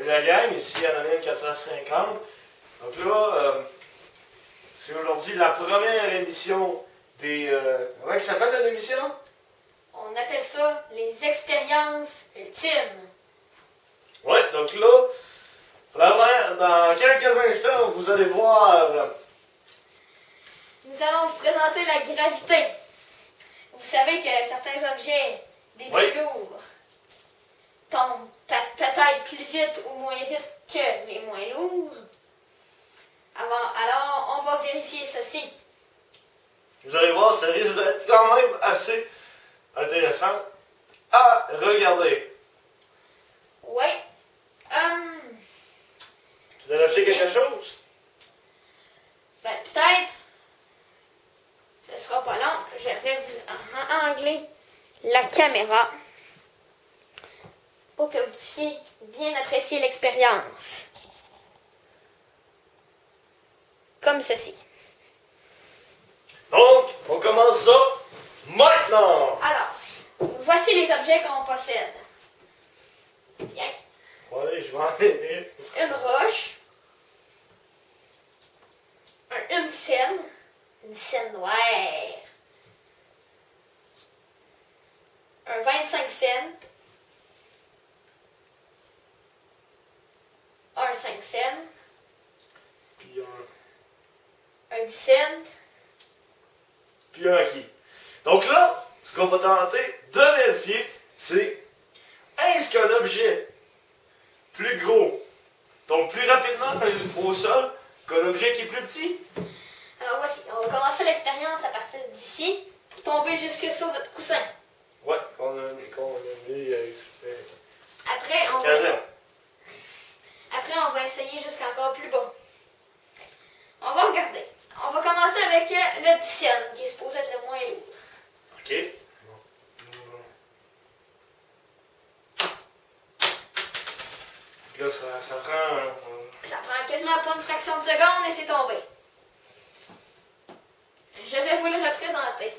Salut la gang, ici Anonyme 450. Donc là, c'est aujourd'hui la première émission des... comment ça s'appelle la émission? On appelle ça les expériences ultimes. Ouais, donc là, dans quelques instants, vous allez voir... Nous allons vous présenter la gravité. Vous savez que certains objets, des plus lourds, tombent peut-être plus vite ou moins vite que les moins lourds. Alors, on va vérifier ceci. Vous allez voir, ça risque d'être quand même assez intéressant à regarder. Oui. Tu dois acheter quelque chose? Ben, peut-être. Ce sera pas long. Je vais vous angler la caméra pour que vous puissiez bien apprécier l'expérience. Comme ceci. Donc, on commence ça maintenant! Alors, voici les objets qu'on possède. Bien. Ouais, je vais en aider. Une roche. Une scène. Une scène noire. Un 25 cents. Un 5 cents. Puis Un 10 cents. puis un acquis. Donc là, ce qu'on va tenter de vérifier, c'est est-ce qu'un objet plus gros tombe plus rapidement au sol qu'un objet qui est plus petit? Alors voici, on va commencer l'expérience à partir d'ici pour tomber jusque sur notre coussin. Ouais, qu'on a mis Après, on va essayer jusqu'encore plus bas. On va regarder. On va commencer avec le 10 cents, qui est supposé être le moins lourd. OK. Là, ça prend... Ça prend quasiment pas une fraction de seconde et c'est tombé. Je vais vous le représenter.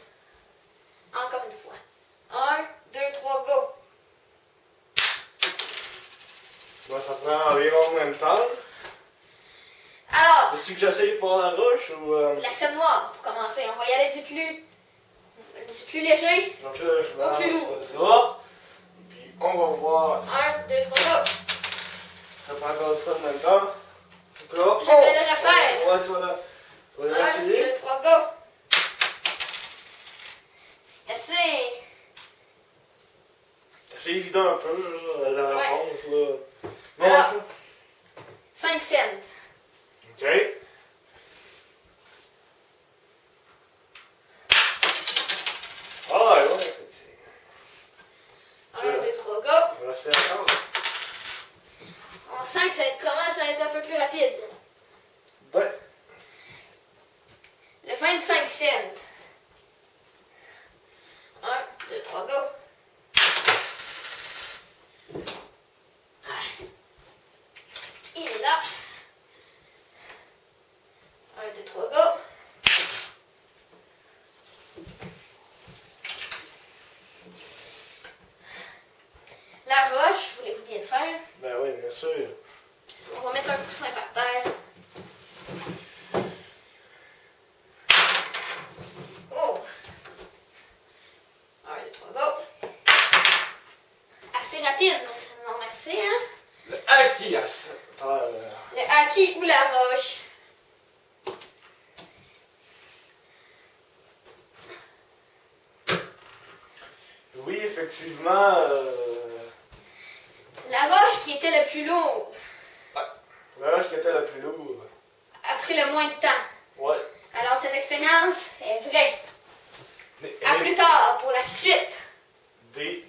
Encore une fois. 1, 2, 3, go! Bon, ça prend environ le même temps. Alors, Veux-tu que j'essaye pour la roche ou... la scène noire, pour commencer. On va y aller du plus léger Donc là, je au plus lourd. ça. Puis on va voir. 1, 2, 3, go! Ça prend encore une fois en même temps. Donc là, Je vais le refaire. Ouais, tu vas 1, l'essayer. 2, 3, go! C'est assez... C'est évident un peu, là, la réponse. Là. Non, Alors, 5 cents. OK. Ah ouais, ouais. 1, 2, 3, go! On va rester ensemble. On sent que ça commence à être un peu plus rapide. Ouais. Le 25 cents. 1, 2, 3, go! Il est là. 1, 2, 3, go! La roche, voulez-vous bien le faire? Ben oui, bien sûr. On va mettre un coussin par terre. Oh! 1, 2, 3, go! Assez rapide, non merci, hein? Le acquis. Le haki ou la roche. Oui, effectivement. La roche qui était le plus lourd La roche qui était la plus lourde. a pris le moins de temps. Ouais. Alors cette expérience est vraie. Mais À plus tard pour la suite. Des.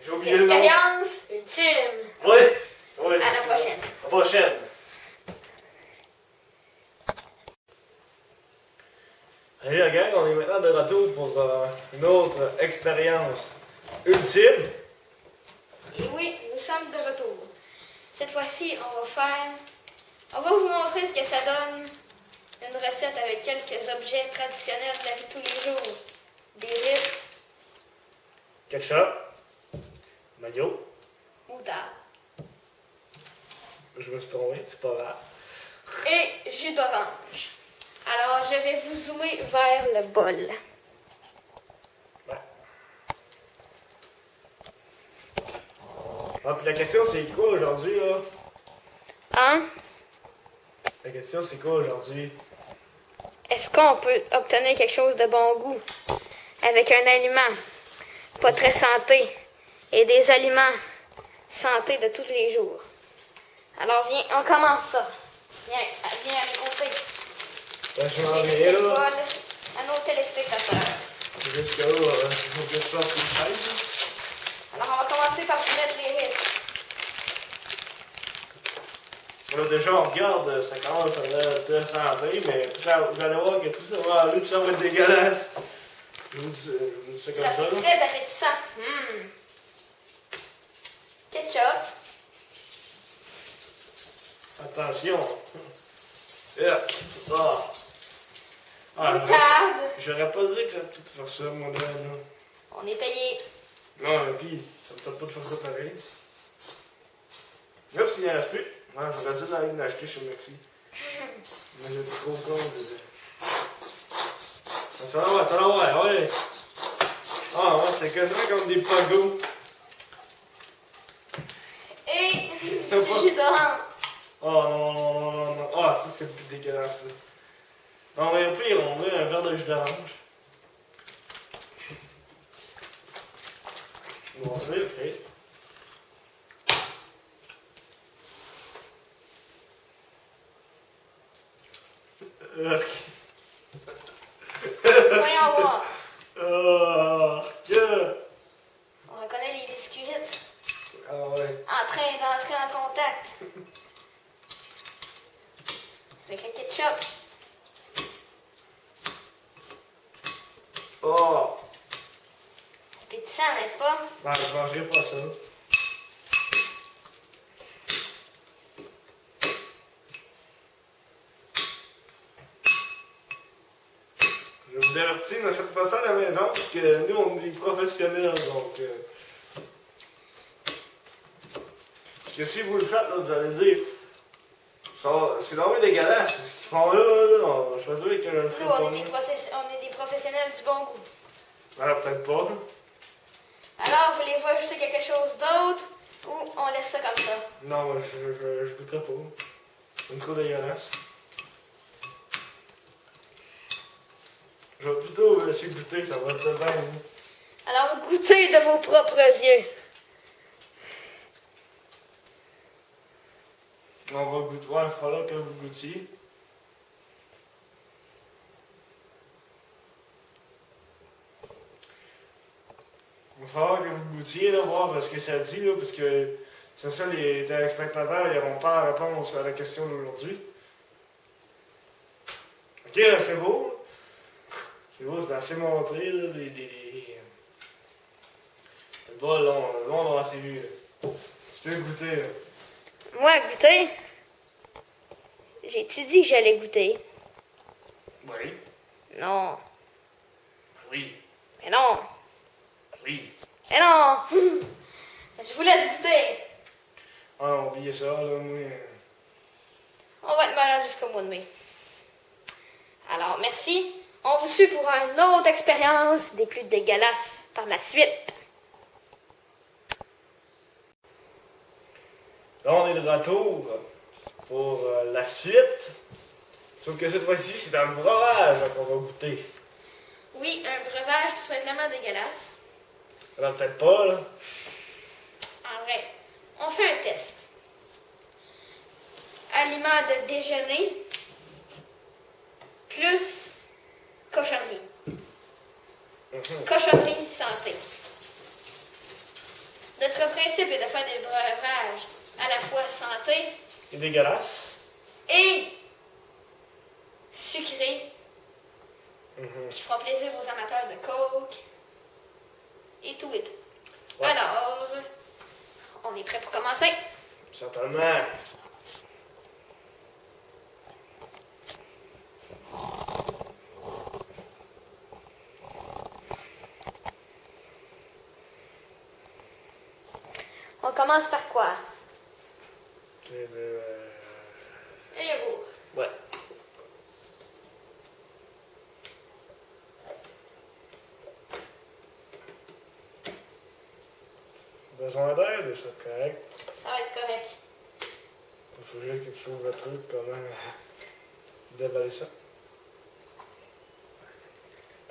J'ai oublié le nom. Expérience ultime. Ouais. Ouais. À la prochaine. À la prochaine. Allez la gang, on est maintenant de retour pour une autre expérience ultime. Et oui, nous sommes de retour. Cette fois-ci, on va vous montrer ce que ça donne. Une recette avec quelques objets traditionnels de la vie de tous les jours. Des riz, Ketchup. Mayo. moutarde. Je me suis trompé, c'est pas grave. Et jus d'orange. Alors, je vais vous zoomer vers le bol. Ouais. Ah, puis la question, c'est quoi aujourd'hui, là? Hein? La question, c'est quoi aujourd'hui? Est-ce qu'on peut obtenir quelque chose de bon goût avec un aliment pas très santé et des aliments santé de tous les jours? Alors, viens, on commence ça. Viens à mes côtés. Ben, je m'en Je vais vais, laisser le bol là. à nos téléspectateurs. Jusqu'à où, faut que je fasse une chaise. Alors, on va commencer par vous mettre les risques. Là, déjà, on regarde, ça commence à être santé, mais vous allez voir que tout ça va aller, puis ça va être dégueulasse. Je vous dis ça comme Là, ça, c'est là. très appétissant. Ketchup. Attention. Yeah. Ah. Ah, Moutarde. j'aurais pas dit que j'allais tout faire ça, moi, là. On est payé. Non, mais pis, ça me tente pas de faire ça pareil. Même s'il n'y en reste plus. Ouais, j'aurais dû aller l'acheter chez Maxi. Mais j'étais trop con, je disais. Attends, ouais. Ah, ouais, c'est quasiment comme des pogos. Et du jus d'orange. Oh non. Ah, ça, c'est le plus dégueulasse, là. Non, mais au pire, on met un verre de jus d'orange. Bon, c'est ok. Voyons voir. Yeah. On reconnaît les biscuits Ah ouais. en train d'entrer en contact avec le ketchup. Oh. Appétissant, n'est-ce pas? Ben, je mangerai pas ça. Je vous avertis, ne faites pas ça à la maison, parce que nous, on est des professionnels, donc... Parce que si vous le faites, là, vous allez dire... C'est vraiment dégueulasse, ce qu'ils font là, je vais dire que je le fais Nous, pas. on est des professionnels du bon goût. Alors, peut-être pas. Alors, voulez-vous ajouter quelque chose d'autre ou on laisse ça comme ça? Non, moi, je goûterai pas. C'est trop dégueulasse. Je vais plutôt laisser goûter, ça va être bien. Alors, goûtez de vos propres yeux. On va goûter. Ouais, il falloir que vous goûtiez. Il va falloir que vous goûtiez, là, voir ce que ça dit, là, parce que c'est ça, les téléspectateurs, ils n'auront pas la réponse à la question d'aujourd'hui. Ok, là, c'est beau. C'est beau, c'est assez montré, là, le bol, là, on a assez vu, là. Tu peux goûter, là. Moi, goûter? J'ai-tu dit que j'allais goûter? Oui. Non. Oui. Mais non. Oui. Mais non. Je vous laisse goûter. Ah, on oubliez ça, là, moi. On va être malade jusqu'au mois de mai. Alors, merci. On vous suit pour une autre expérience des plus dégueulasses par la suite. Là, on est de retour pour la suite. Sauf que cette fois-ci, c'est dans le breuvage qu'on va goûter. Oui, un breuvage tout simplement dégueulasse. Alors, peut-être pas, là. En vrai, on fait un test. Aliment de déjeuner plus cochonnerie. Cochonnerie santé. Notre principe est de faire des breuvages à la fois santé C'est dégueulasse. et sucré qui fera plaisir aux amateurs de coke et tout et tout. Ouais. Alors, on est prêt pour commencer? Certainement. On commence par quoi? C'est le. Le yogourt. Ouais. Besoin d'aide, c'est correct. Ça va être correct. Il faut juste que tu trouves le truc, comment déballer ça.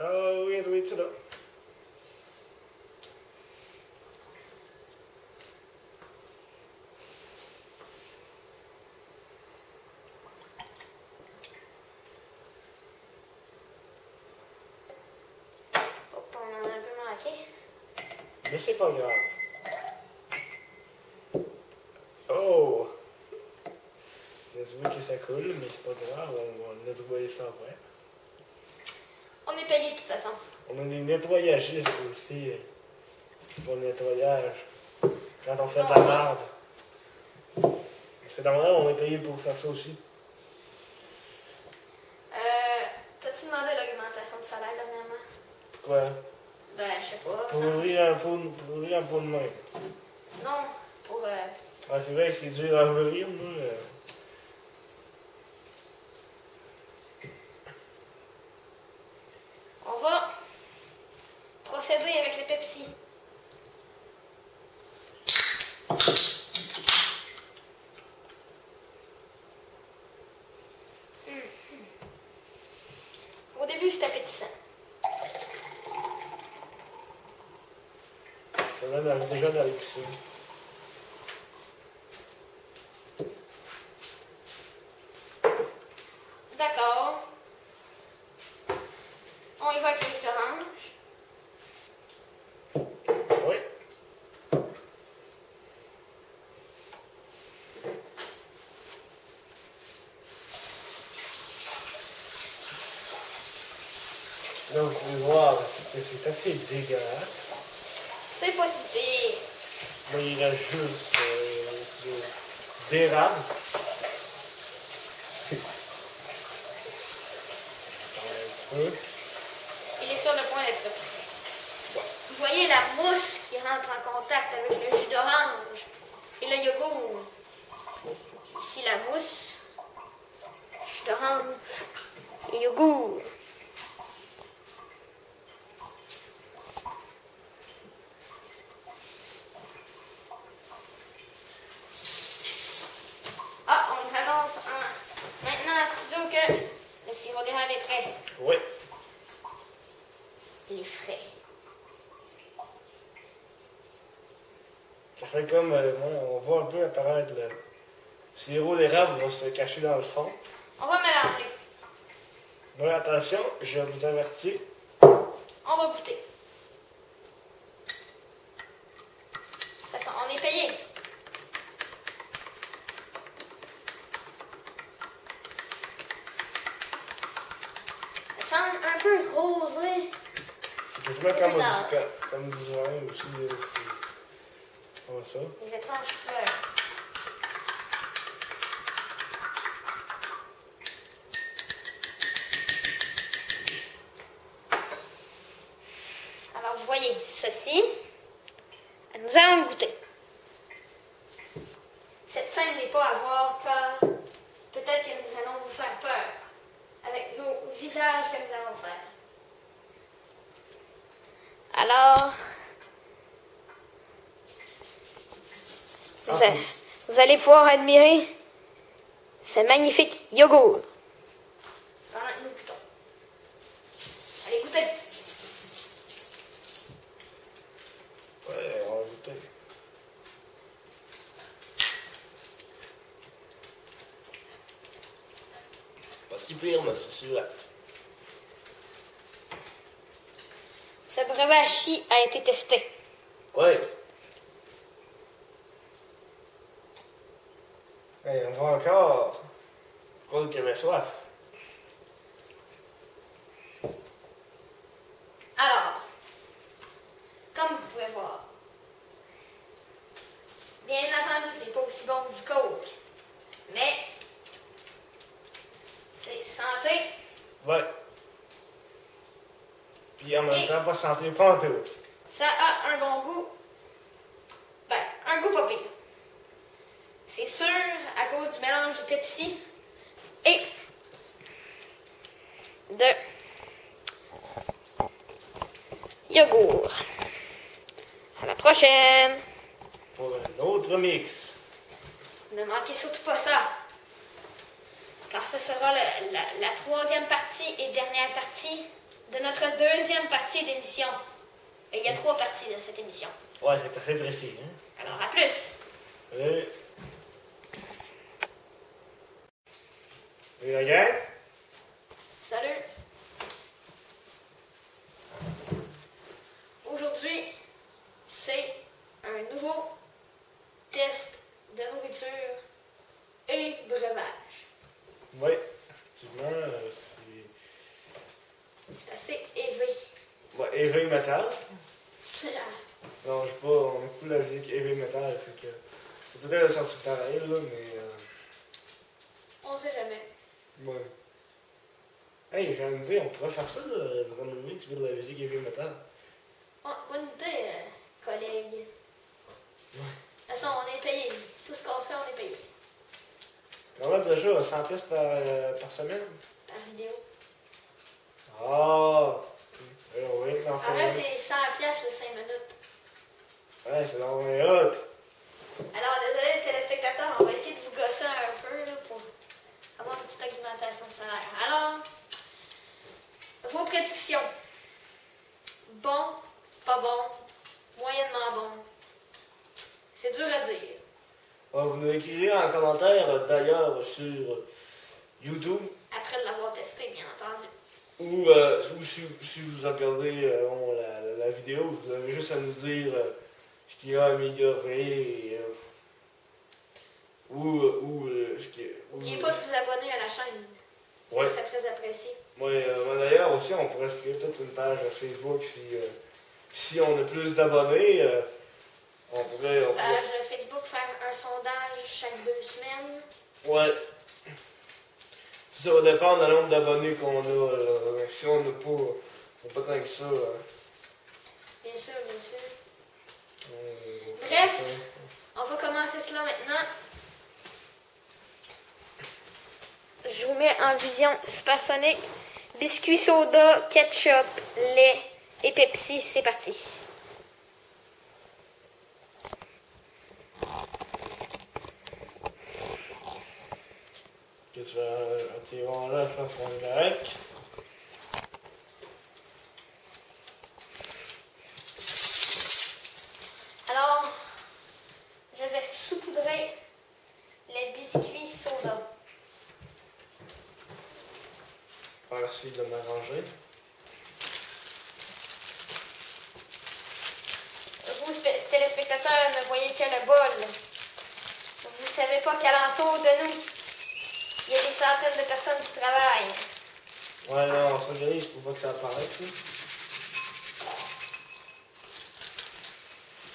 Oh oui, oui, tu là. Hop, on en a un peu manqué. Mais c'est pas grave. Oh! J'ai vu que ça coule, mais c'est pas grave, on va le nettoyer ça après. On est payé de toute façon. On a des nettoyagistes aussi pour le nettoyage. Quand on fait de la Comment ça? merde. C'est normal, on est payé pour faire ça aussi. T'as-tu demandé l'augmentation de salaire dernièrement? Pourquoi? Ben, je sais pas. Pour ça- ouvrir un pot de main. Non, pour. Ah, c'est vrai que c'est dur à ouvrir, moi. On va procéder avec le Pepsi. Au début, c'est appétissant. Ça donne déjà dans les piscines. D'accord. On y va avec le jus d'orange. Oui. Là, vous pouvez voir que c'est assez dégueulasse. C'est pas si pire. Moi, il reste juste d'érable. Attends un petit peu. Il est sur le point d'être prêt. Vous voyez la mousse qui rentre en contact avec le jus d'orange et le yogourt. Ici, la mousse, jus d'orange et yogourt. Ah, on nous annonce maintenant à studio que le sirop d'érable est prêt. Oui. Il est frais. Ça fait comme, on voit un peu apparaître le sirop d'érable va se cacher dans le fond. On va mélanger. Mais attention, je vous avertis. On va goûter. De toute façon, on est payé. Ça sent un peu rosé. C'est quasiment comme du vin aussi. C'est comme ça. Les étranges fleurs. Alors, vous voyez, ceci, nous allons goûter. Cette scène n'est pas à voir car peut-être que nous allons vous faire peur avec nos visages que nous allons faire. Alors, vous allez pouvoir admirer ce magnifique yogourt. Pendant que nous goûtons. Allez, goûtez. Ouais, on va goûter. Pas si pire, mais c'est sûr. Ce breuvage-ci a été testé. Ouais. Hey, on va encore. Paul qui avait soif. Alors, comme vous pouvez voir, bien entendu, c'est pas aussi bon que du coke, mais c'est santé. Ouais. Puis en même temps, pas santé, pas en tout. Ça a un bon goût. Ben, un goût pas pire. C'est sûr, à cause du mélange de Pepsi et de yogourt. À la prochaine! Pour un autre mix. Ne manquez surtout pas ça, car ce sera la troisième partie et dernière partie de notre deuxième partie d'émission. Il y a 3 parties de cette émission. Ouais, c'est assez précis. Hein? Alors, à plus! Oui. Et la gang? Salut! Aujourd'hui, c'est un nouveau test de nourriture et breuvage. Oui, effectivement, C'est assez élevé. Ouais, heavy metal. C'est la- Non, je sais pas, on écoute la musique heavy metal, fait que. C'est peut-être sorti pareil, là, mais. On sait jamais. Ouais. Hey, j'ai une idée, on pourrait faire ça, là, vraiment le mix de la musique heavy metal. Oh, bonne idée, collègue. De toute façon, on est payé. Tout ce qu'on fait, on est payé. On va déjà 100 pièces par semaine. Par vidéo. Ah! Oui, oui, En vrai, c'est 100 piastres les 5 minutes. Ouais, c'est dans mes hot. Alors, désolé les téléspectateurs, on va essayer de vous gosser un peu là, pour avoir une petite augmentation de salaire. Alors, vos prédictions. Bon, pas bon, moyennement bon. C'est dur à dire. Vous nous écrivez en commentaire, d'ailleurs, sur YouTube, Après l'avoir testé, bien entendu. ou si vous regardez la vidéo, vous avez juste à nous dire ce qui a amélioré, N'oubliez pas de vous abonner à la chaîne. Ça Ouais. serait très apprécié. Ouais, d'ailleurs aussi, on pourrait se créer peut-être une page Facebook si on a plus d'abonnés. On pourrait. Page Facebook, faire un sondage chaque 2 semaines. Ouais. Ça va dépendre du nombre d'abonnés qu'on a. Si on n'a pas tant que ça. Bien sûr, bien sûr. On- Bref. On va commencer cela maintenant. Je vous mets en vision supersonique. Biscuits, soda, ketchup, lait et Pepsi. C'est parti. Qu'est-ce que tu fais? Ok, bon, là, je pense qu'on est correct. Alors, je vais saupoudrer les biscuits soda. Merci de m'arranger. Vous, téléspectateurs, ne voyez que le bol. Vous ne savez pas qu'alentour de nous, il y a des centaines de personnes qui travaillent. Ouais, non, on s'organise pour pas que ça apparaisse.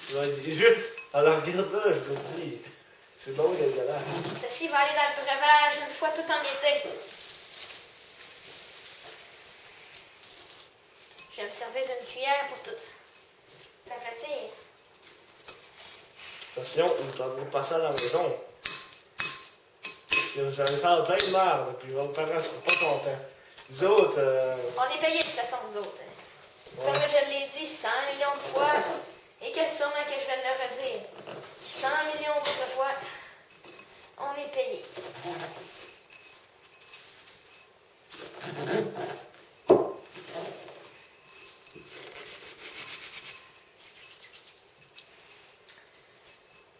Je vais dire juste, alors regarde là, je me dis, c'est bon, dégueulasse. Ceci va aller dans le breuvage une fois tout emmietté. Je vais me servir d'une cuillère pour tout l'aplatir. Attention, vous allez passer à la maison. Vous allez faire plein de merde, puis vos parents ne seront pas contents. Nous autres, On est payés de toute façon, nous autres. ouais. Comme je l'ai dit 100 millions de fois, et que sûrement que je vais le redire 100 millions d'autres fois, on est payés.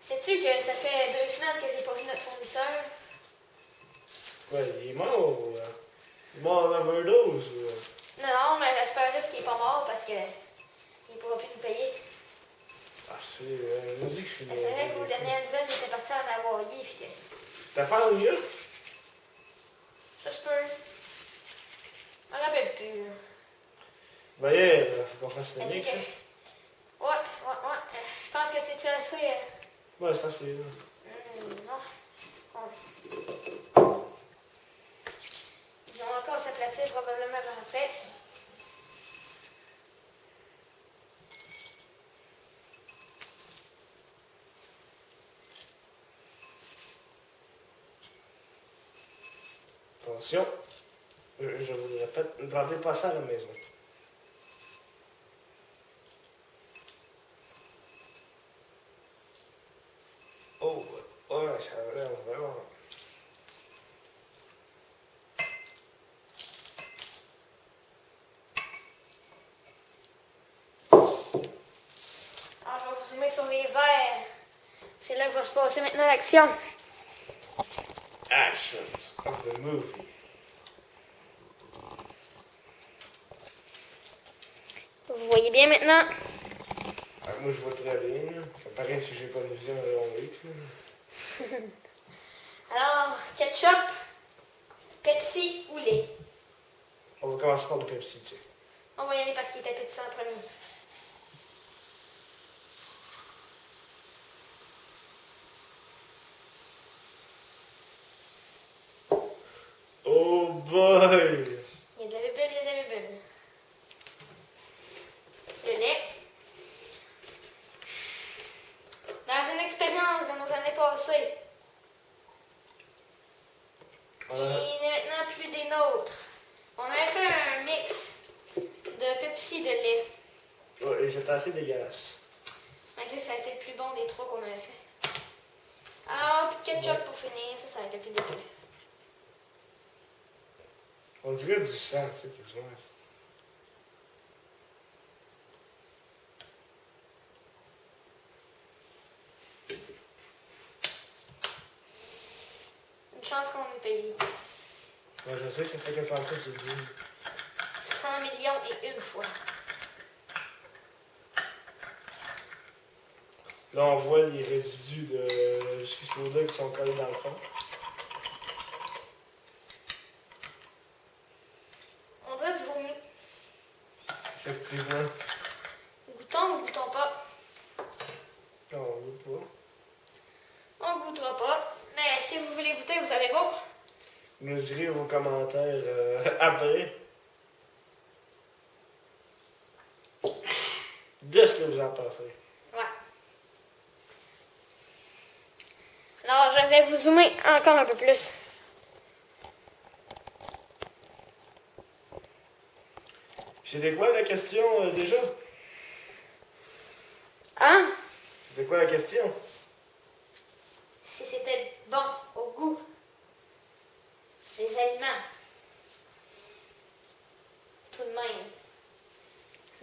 Sais-tu que ça fait 2 semaines que j'ai pas vu notre fournisseur? Ouais, il est mort. Il est mort d'overdose. Non, mais j'espère juste qu'il est pas mort parce que il pourra plus nous payer. Ah, c'est. Je me dis que je suis. Mais c'est vrai qu'aux dernières nouvelles, j'étais parti en Hawaii, puis que T'as fait un mieux? ça se peut. Je me rappelle plus. Voyez, faut qu'on fasse le Elle dit mix. que. Ouais. Je pense que c'est assez. Ouais, ça c'est là. Non. Ils vont encore s'aplatir probablement après. Attention. Je vous le répète, ne vendez pas ça à la maison. Oh, ouais, ça a l'air vraiment. Alors, je vais vous zoomer sur les verres. C'est là que va se passer maintenant l'action. Actions of the movie. Vous voyez bien maintenant? Moi, je vois très bien. Ça paraît si j'ai pas de vision à long X. Alors, ketchup, Pepsi ou lait? On va commencer par le Pepsi, tu sais. On va y aller parce qu'il était petit en premier. Oh boy! Il y a de la bébelle, il y a de la bébelle. Le lait. Dans une expérience de nos années passées, qui n'est maintenant plus des nôtres, on avait fait un mix de Pepsi de lait. Ouais, et c'est assez dégueulasse. Malgré que ça a été le plus bon des trois qu'on avait fait. Alors, puis ketchup pour finir, ça a été le plus dégueu. On dirait du sang, tu sais, quasiment. Une chance qu'on est payé. Ouais, je sais que ça fait 400 fois sur 10. 100 millions et une fois. Là, on voit les résidus de soda qui sont collés dans le fond. On dirait du vomi. Effectivement. Goûtons ou goûtons pas? Non, on goûte pas. On goûtera pas. Mais si vous voulez goûter, vous avez beau. Vous nous direz vos commentaires après. De ce que vous en pensez. Ouais. Alors, je vais vous zoomer encore un peu plus. C'était quoi la question déjà? Hein? C'était quoi la question? Si c'était bon au goût. Les aliments. Tout de même.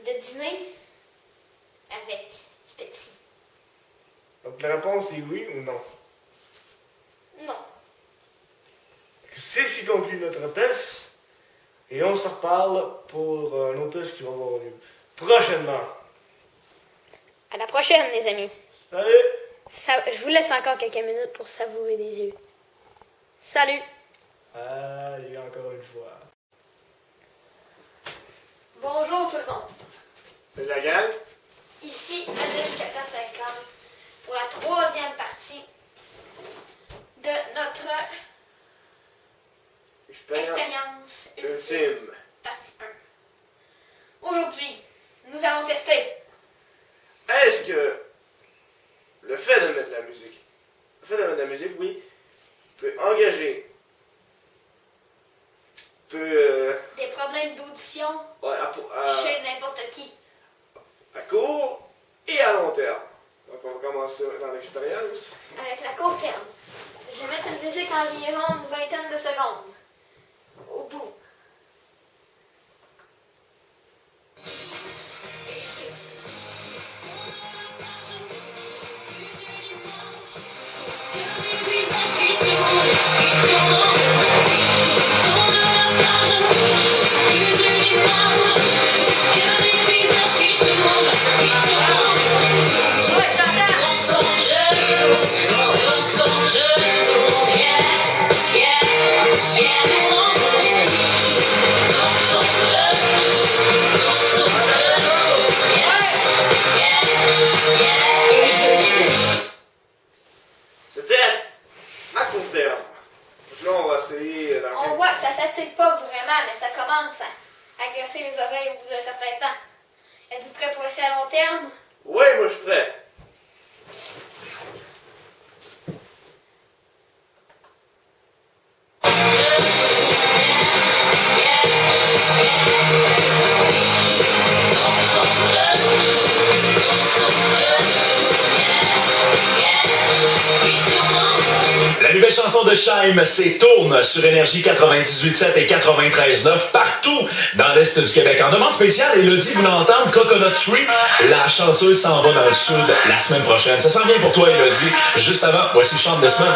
De dîner avec du Pepsi. Donc la réponse est oui ou non. Non. C'est ce qui conclut notre test. Et on se reparle pour un autre test qui va avoir lieu prochainement. À la prochaine, les amis. Salut! Je vous laisse encore quelques minutes pour savourer des yeux. Salut! Allez, encore une fois. Bonjour tout le monde. C'est la gang? Ici Adeline 450 pour la troisième partie de notre expérience ultime. partie 1. Aujourd'hui, nous allons tester. Est-ce que le fait de mettre de la musique, oui, peut engager, peut, Des problèmes d'audition ouais, chez n'importe qui. à court et à long terme. Donc on va commencer dans l'expérience. Avec la court terme. Je vais mettre une musique environ une vingtaine de secondes. Au bout. Ouais, C'était à court terme. Donc là, on va essayer on voit que ça fatigue pas vraiment, mais ça commence à agresser les oreilles au bout d'un certain temps. Êtes-vous prêts pour essayer à long terme? Oui, moi je suis prêt. nouvelle chanson de Scheim, c'est Tourne sur Énergie 98.7 et 93.9 partout dans l'Est du Québec. En demande spéciale, Elodie voulait entendre Coconut Tree. La chanteuse s'en va dans le sud la semaine prochaine. Ça sent bien pour toi, Elodie. Juste avant, voici le chant de la semaine.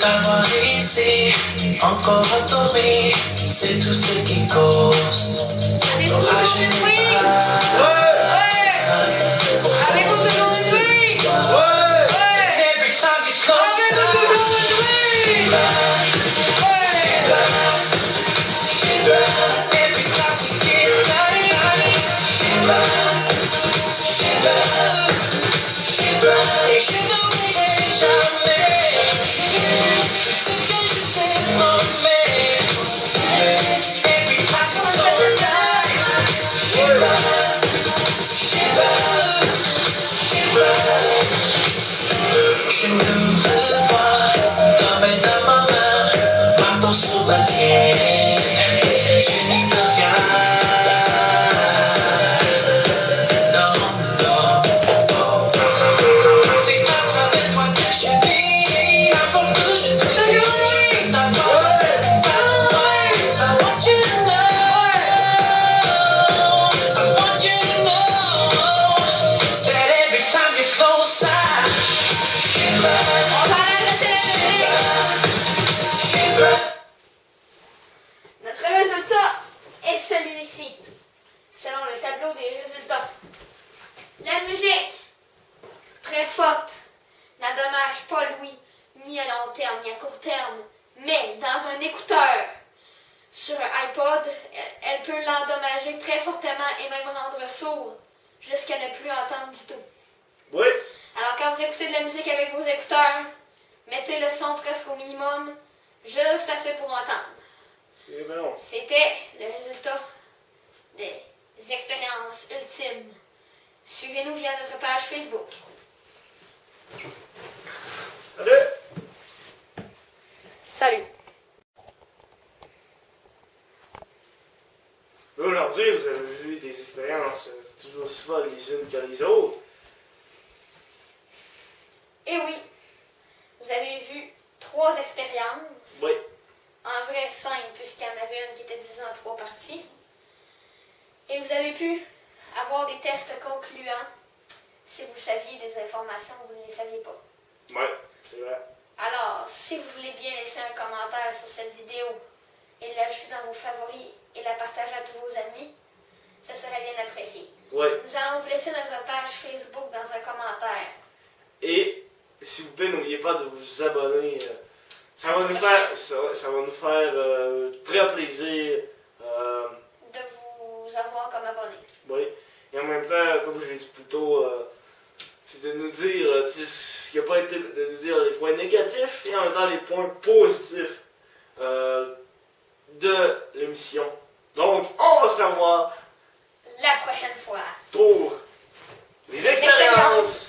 D'avoir ici, encore retourné, c'est tout ce qui cause. L'orage et les Avez-vous toujours une nuit? Every time you close Avez-vous toujours une nuit? every time you get et je n'oublierai jamais tout ce que je t'ai promis. Every time you close je nous revois, ta main dans ma main, marteau sur la tienne, je n'y peux rien. Non, non, non. C'est à travers toi que je vis, avant que je sois fini. Ta voix, I want you to know, I want you to know that every time you're closer. On va arrêter la musique. Notre résultat est celui-ci, selon le tableau des résultats. La musique, très forte, n'endommage pas l'ouïe, ni à long terme, ni à court terme, mais dans un écouteur sur un iPod, elle peut l'endommager très fortement et même rendre sourd, jusqu'à ne plus entendre du tout. Oui. Alors quand vous écoutez de la musique avec vos écouteurs, mettez le son presque au minimum, juste assez pour entendre. C'est bon. C'était le résultat des expériences ultimes. Suivez-nous via notre page Facebook. Salut. Salut! Aujourd'hui, vous avez vu des expériences toujours aussi folles les unes que les autres. Et oui, vous avez vu 3 expériences. Oui. En vrai 5, puisqu'il y en avait une qui était divisée en 3 parties. Et vous avez pu avoir des tests concluants si vous saviez des informations que vous ne les saviez pas. Oui, c'est vrai. Alors, si vous voulez bien laisser un commentaire sur cette vidéo et l'ajouter dans vos favoris et la partager à tous vos amis, ça serait bien apprécié. Oui. Nous allons vous laisser notre page Facebook dans un commentaire. Et, s'il vous plaît, n'oubliez pas de vous abonner. Ça va nous faire très plaisir. De vous avoir comme abonné. Oui. Et en même temps, comme je l'ai dit plus tôt, c'est de nous dire ce qui n'a pas été, de nous dire les points négatifs et en même temps les points positifs de l'émission. Donc, on va savoir La prochaine fois. pour les expériences